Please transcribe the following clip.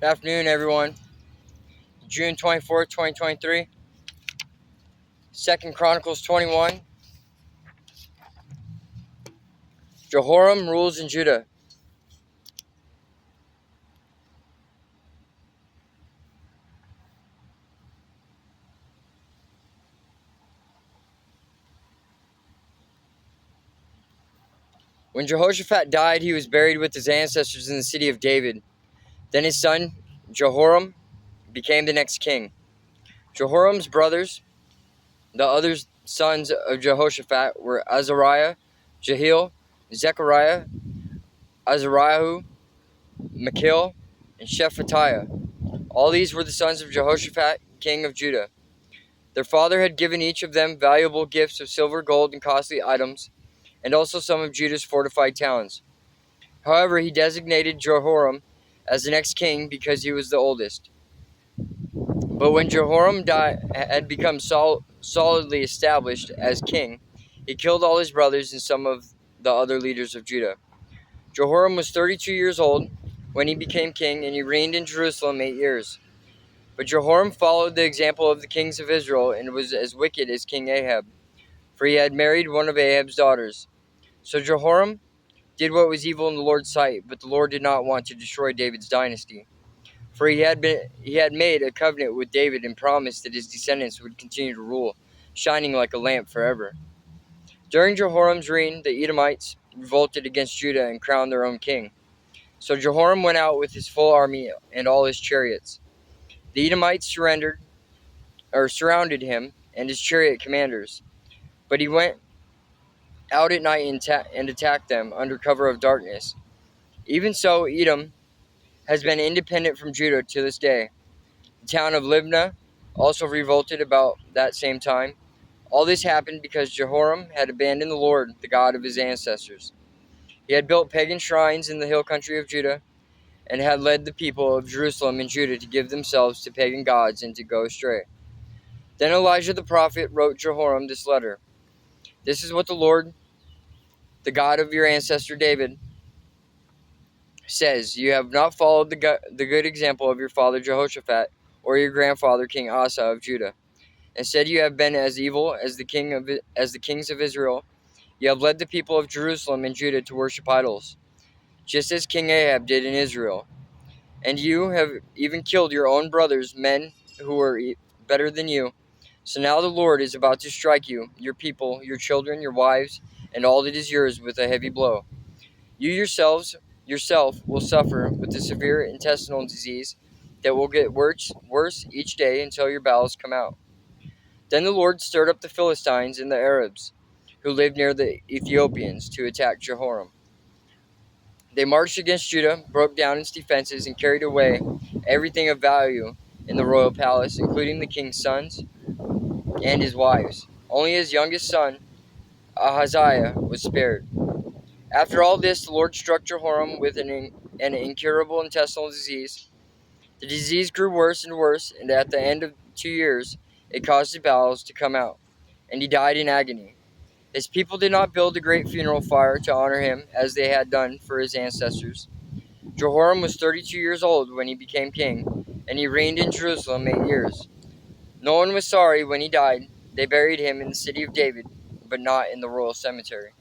Good afternoon, everyone. June 24th, 2023. 2nd Chronicles 21. Jehoram rules in Judah. When Jehoshaphat died, he was buried with his ancestors in the city of David. Then his son, Jehoram, became the next king. Jehoram's brothers, the other sons of Jehoshaphat, were Azariah, Jehiel, Zechariah, Azariahu, Machil, and Shephatiah. All these were the sons of Jehoshaphat, king of Judah. Their father had given each of them valuable gifts of silver, gold, and costly items, and also some of Judah's fortified towns. However, he designated Jehoram as the next king because he was the oldest. But when Jehoram had become solidly established as king, he killed all his brothers and some of the other leaders of Judah. Jehoram was 32 years old when he became king, and he reigned in Jerusalem 8 years. But Jehoram followed the example of the kings of Israel and was as wicked as King Ahab, for he had married one of Ahab's daughters. So Jehoram did what was evil in the Lord's sight, but the Lord did not want to destroy David's dynasty. For he had made a covenant with David and promised that his descendants would continue to rule, shining like a lamp forever. During Jehoram's reign, the Edomites revolted against Judah and crowned their own king. So Jehoram went out with his full army and all his chariots. The Edomites surrounded him and his chariot commanders, but he went out at night and attacked them under cover of darkness. Even so, Edom has been independent from Judah to this day. The town of Libnah also revolted about that same time. All this happened because Jehoram had abandoned the Lord, the God of his ancestors. He had built pagan shrines in the hill country of Judah and had led the people of Jerusalem and Judah to give themselves to pagan gods and to go astray. Then Elijah the prophet wrote Jehoram this letter. This is what the Lord, the God of your ancestor David, says, you have not followed the good example of your father Jehoshaphat or your grandfather King Asa of Judah. Instead, you have been as evil as the kings of Israel. You have led the people of Jerusalem and Judah to worship idols, just as King Ahab did in Israel. And you have even killed your own brothers, men who were better than you. So now the Lord is about to strike you, your people, your children, your wives, and all that is yours with a heavy blow. You yourself will suffer with a severe intestinal disease that will get worse each day until your bowels come out. Then the Lord stirred up the Philistines and the Arabs, who lived near the Ethiopians, to attack Jehoram. They marched against Judah, broke down its defenses, and carried away everything of value in the royal palace, including the king's sons and his wives. Only his youngest son, Ahaziah, was spared. After all this, the Lord struck Jehoram with an incurable intestinal disease. The disease grew worse and worse, and at the end of 2 years, it caused his bowels to come out, and he died in agony. His people did not build a great funeral fire to honor him, as they had done for his ancestors. Jehoram was 32 years old when he became king, and he reigned in Jerusalem 8 years. No one was sorry when he died. They buried him in the city of David, but not in the royal cemetery.